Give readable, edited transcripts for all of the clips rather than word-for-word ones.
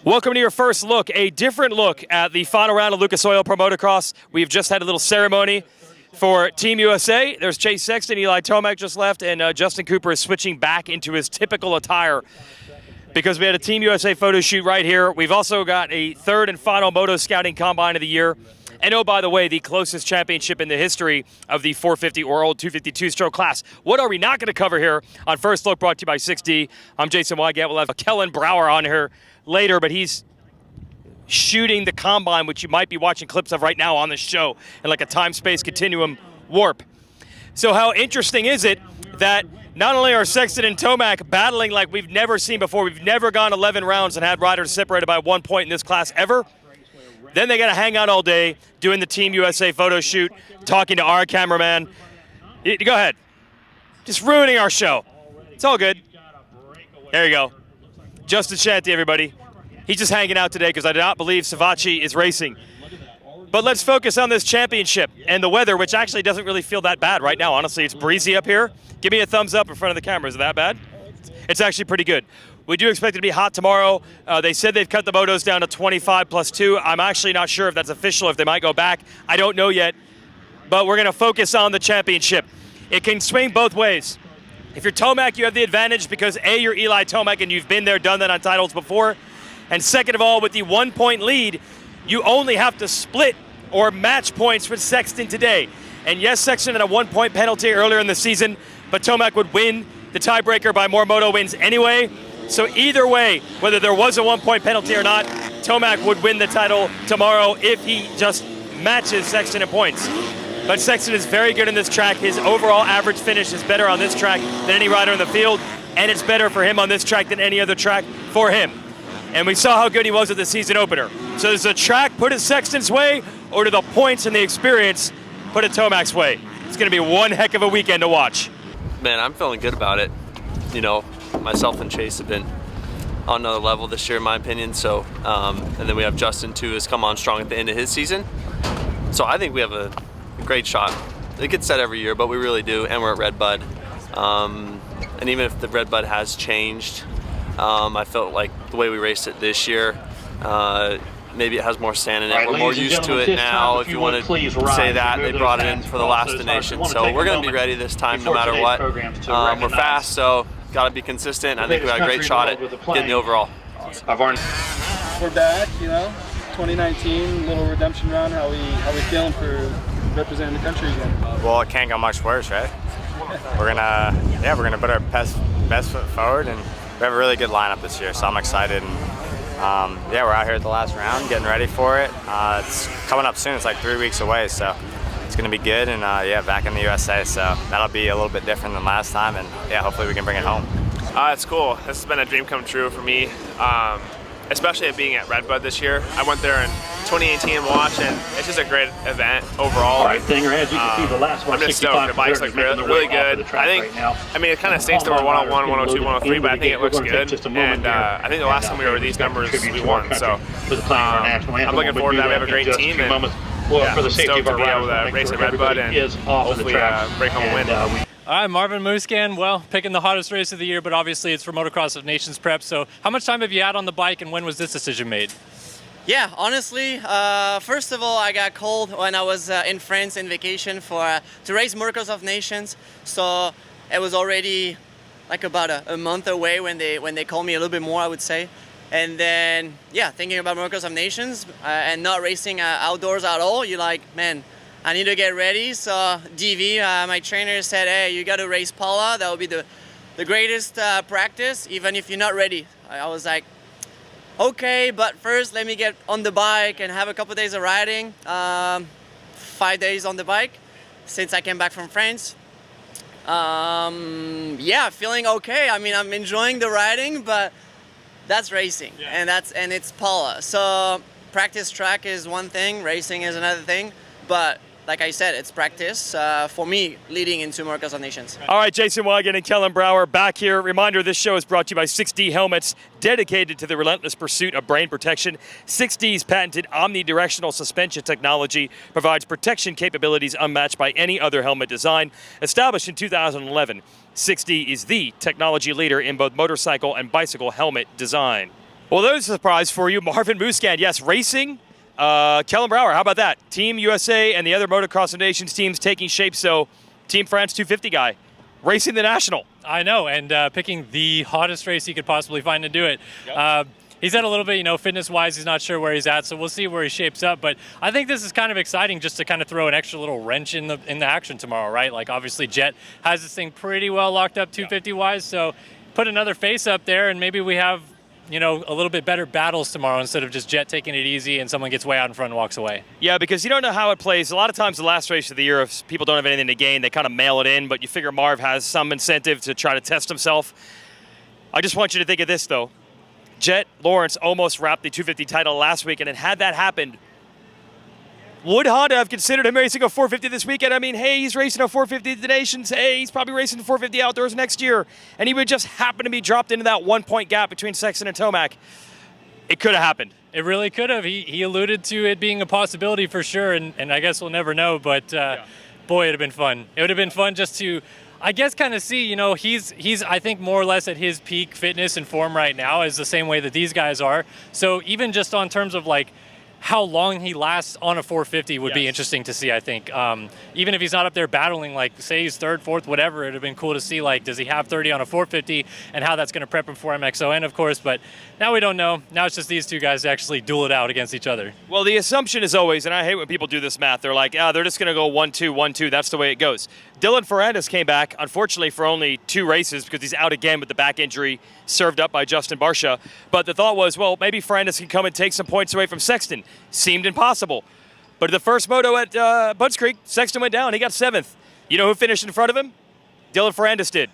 Welcome to your first look, a different look at the final round of Lucas Oil Pro Motocross. We've just had a little ceremony for Team USA. There's Chase Sexton, Eli Tomac just left, and Justin Cooper is switching back into his typical attire because we had a Team USA photo shoot right here. We've also got a third and final Moto Scouting Combine of the year. And oh, by the way, the closest championship in the history of the 450 or old 252 stroke class. What are we not going to cover here on First Look, brought to you by 6D? I'm Jason Weigandt. We'll have Kellen Brauer on here later, but he's shooting the combine, which you might be watching clips of right now on the show in like a time-space continuum warp. So how interesting is it that not only are Sexton and Tomac battling like we've never seen before, we've never gone 11 rounds and had riders separated by 1 point in this class ever. Then they got to hang out all day doing the Team USA photo shoot, talking to our cameraman. Go ahead. Just ruining our show. It's all good. There you go. Justin Shanty, everybody. He's just hanging out today because I do not believe Savachi is racing. But let's focus on this championship and the weather, which actually doesn't really feel that bad right now. Honestly, it's breezy up here. Give me a thumbs up in front of the camera. Is it that bad? It's actually pretty good. We do expect it to be hot tomorrow. They said they've cut the motos down to 25 plus 2. I'm actually not sure if that's official, if they might go back. I don't know yet. But we're going to focus on the championship. It can swing both ways. If you're Tomac, you have the advantage because A, you're Eli Tomac and you've been there, done that on titles before. And second of all, with the 1 point lead, you only have to split or match points with Sexton today. And yes, Sexton had a 1 point penalty earlier in the season, but Tomac would win the tiebreaker by more moto wins anyway. So either way, whether there was a 1 point penalty or not, Tomac would win the title tomorrow if he just matches Sexton in points. But Sexton is very good in this track. His overall average finish is better on this track than any rider in the field, and it's better for him on this track than any other track for him. And we saw how good he was at the season opener. So does the track put it Sexton's way, or do the points and the experience put it Tomac's way? It's going to be one heck of a weekend to watch. Man, I'm feeling good about it. You know, myself and Chase have been on another level this year, in my opinion. So, and then we have Justin too, has come on strong at the end of his season. So I think we have a great shot. It gets set every year, but we really do, and we're at Red Bud. And even if the Red Bud has changed, I felt like the way we raced it this year, maybe it has more sand in it. We're more used to it now, if you want to say that. They brought it in for the last of the nation. So we're going to be ready this time no matter what. We're fast, so got to be consistent. I think we got a great shot at getting the overall. We're back, you know, 2019, little redemption run. How we feeling for representing the country again? Well, it can't go much worse, right? We're gonna put our best foot forward, and we have a really good lineup this year, so I'm excited. And yeah, we're out here at the last round, getting ready for it. It's coming up soon. It's like 3 weeks away, so it's gonna be good. And yeah, back in the USA, so that'll be a little bit different than last time. And yeah, hopefully we can bring it home. It's cool. This has been a dream come true for me, especially at being at Red Bud this year. I went there in 2018 and watched, and it's just a great event overall. All right, Thinger, as you can see, the last one, I'm just stoked. The bike's like really good. I mean, it kind of stinks that we're 101, 102, 103, but I think it looks good. And I think the last time we were these numbers, we won. So I'm looking forward to that. We have a great team, and yeah, stoked to be able to race at Red Bud and hopefully bring home a win. All right, Marvin Musquin, well, picking the hottest race of the year, but obviously it's for Motocross of Nations prep. So how much time have you had on the bike, and when was this decision made? Yeah, honestly, first of all, I got called when I was in France in vacation to race Motocross of Nations. So it was already like about a month away when they called me a little bit more, I would say. And then, yeah, thinking about Motocross of Nations and not racing outdoors at all, you're like, man, I need to get ready. So DV, my trainer, said, hey, you got to race Paula. That will be the greatest practice, even if you're not ready. I was like, okay, but first let me get on the bike and have a couple of days of riding. 5 days on the bike since I came back from France. Yeah, feeling okay. I mean, I'm enjoying the riding, but that's racing, and it's Paula. So practice track is one thing, racing is another thing, but like I said, it's practice for me leading into Motocross of Nations. All right, Jason Weigandt and Kellen Brauer back here. Reminder, this show is brought to you by 6D Helmets, dedicated to the relentless pursuit of brain protection. 6D's patented Omni-Directional Suspension technology provides protection capabilities unmatched by any other helmet design. Established in 2011, 6D is the technology leader in both motorcycle and bicycle helmet design. Well, there's a surprise for you. Marvin Musquin, yes, racing. Kellen Brauer, how about that? Team USA and the other Motocross of Nations teams taking shape. So Team France 250 guy racing the National. I know, and picking the hottest race he could possibly find to do it. Yep. He's had a little bit, fitness-wise, he's not sure where he's at, so we'll see where he shapes up. But I think this is kind of exciting just to kind of throw an extra little wrench in the action tomorrow, right? Like, obviously, Jet has this thing pretty well locked up 250-wise, so put another face up there, and maybe we have, a little bit better battles tomorrow instead of just Jet taking it easy and someone gets way out in front and walks away. Yeah, because you don't know how it plays. A lot of times the last race of the year, if people don't have anything to gain, they kind of mail it in, but you figure Marv has some incentive to try to test himself. I just want you to think of this, though. Jet Lawrence almost wrapped the 250 title last weekend, and had that happened, would Honda have considered him racing a 450 this weekend? I mean, hey, he's racing a 450 at the Nations. Hey, he's probably racing 450 outdoors next year, and he would just happen to be dropped into that 1 point gap between Sexton and Tomac. It could have happened. It really could have. He alluded to it being a possibility for sure, and I guess we'll never know, but boy, it would have been fun. It would have been fun just to, I guess, kind of see, he's I think more or less at his peak fitness and form right now, is the same way that these guys are. So even just on terms of like how long he lasts on a 450 would be interesting to see, I think. Even if he's not up there battling, like say he's third, fourth, whatever, it would have been cool to see, like, does he have 30 on a 450 and how that's going to prep him for MXON, of course. But now we don't know. Now it's just these two guys to actually duel it out against each other. Well, the assumption is always, and I hate when people do this math, they're like, they're just going to go 1-2, 1-2. That's the way it goes. Dylan Ferrandis came back, unfortunately, for only 2 races because he's out again with the back injury served up by Justin Barcia. But the thought was, well, maybe Ferrandis can come and take some points away from Sexton. Seemed impossible. But the first moto at Budds Creek, Sexton went down. He got 7th. You know who finished in front of him? Dylan Ferrandis did.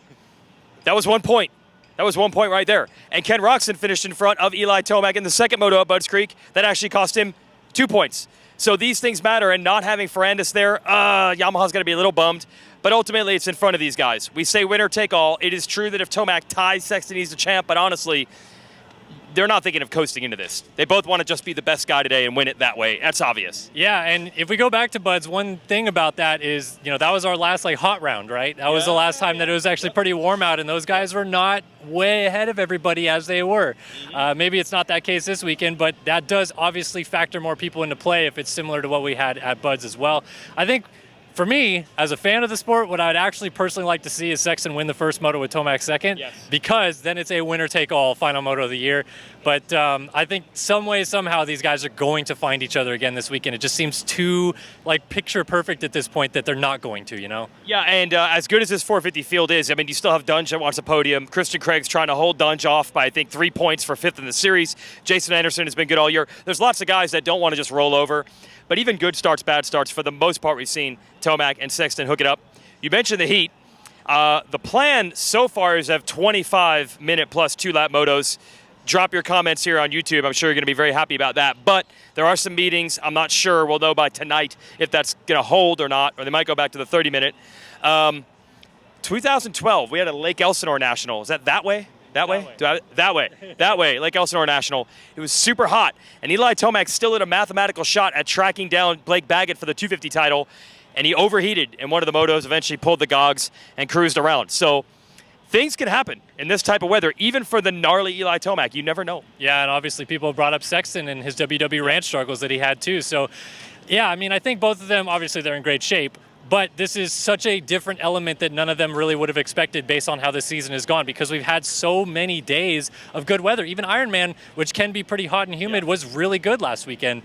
That was 1 point. That was 1 point right there. And Ken Roxon finished in front of Eli Tomac in the second moto at Budds Creek. That actually cost him 2 points. So these things matter, and not having Ferrandis there, Yamaha's going to be a little bummed. But ultimately, it's in front of these guys. We say winner take all. It is true that if Tomac ties, Sexton, he's the champ. But honestly, they're not thinking of coasting into this. They both want to just be the best guy today and win it that way. That's obvious. Yeah, and if we go back to Budds, one thing about that is, that was our last hot round, right? That was the last time that it was actually pretty warm out, and those guys were not way ahead of everybody as they were. Maybe it's not that case this weekend, but that does obviously factor more people into play if it's similar to what we had at Budds as well. I think, for me, as a fan of the sport, what I'd actually personally like to see is Sexton win the first moto with Tomac second, because then it's a winner-take-all final moto of the year. But I think some way, somehow, these guys are going to find each other again this weekend. It just seems too, picture perfect at this point that they're not going to, Yeah, and as good as this 450 field is, I mean, you still have Dunge that wants a podium. Christian Craig's trying to hold Dunge off by, I think, 3 points for 5th in the series. Jason Anderson has been good all year. There's lots of guys that don't want to just roll over. But even good starts, bad starts, for the most part, we've seen Tomac and Sexton hook it up. You mentioned the heat. The plan so far is to have 25-minute plus 2-lap motos. Drop your comments here on YouTube. I'm sure you're going to be very happy about that. But there are some meetings. I'm not sure. We'll know by tonight if that's going to hold or not, or they might go back to the 30-minute. 2012, we had a Lake Elsinore National. Is that way? That way? That way, Lake Elsinore National. It was super hot, and Eli Tomac still had a mathematical shot at tracking down Blake Baggett for the 250 title, and he overheated in one of the motos, eventually pulled the gogs and cruised around. So things can happen in this type of weather, even for the gnarly Eli Tomac. You never know. Yeah, and obviously people brought up Sexton and his WW ranch struggles that he had too. So, yeah, I mean, I think both of them, obviously they're in great shape. But this is such a different element that none of them really would have expected based on how this season has gone, because we've had so many days of good weather. Even Ironman, which can be pretty hot and humid, was really good last weekend.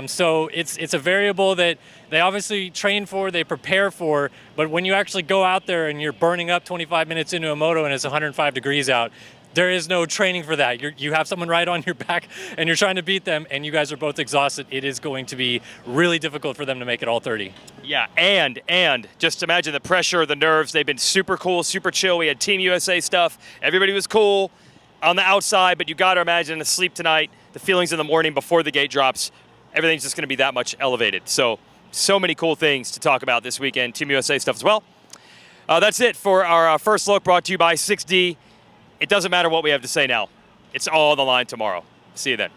So it's a variable that they obviously train for, they prepare for, but when you actually go out there and you're burning up 25 minutes into a moto and it's 105 degrees out, there is no training for that. You have someone right on your back and you're trying to beat them, and you guys are both exhausted. It is going to be really difficult for them to make it all 30. Yeah, and just imagine the pressure, the nerves. They've been super cool, super chill. We had Team USA stuff. Everybody was cool on the outside, but you got to imagine the sleep tonight, the feelings in the morning before the gate drops. Everything's just going to be that much elevated. So many cool things to talk about this weekend. Team USA stuff as well. That's it for our first look, brought to you by 6D. It doesn't matter what we have to say now. It's all on the line tomorrow. See you then.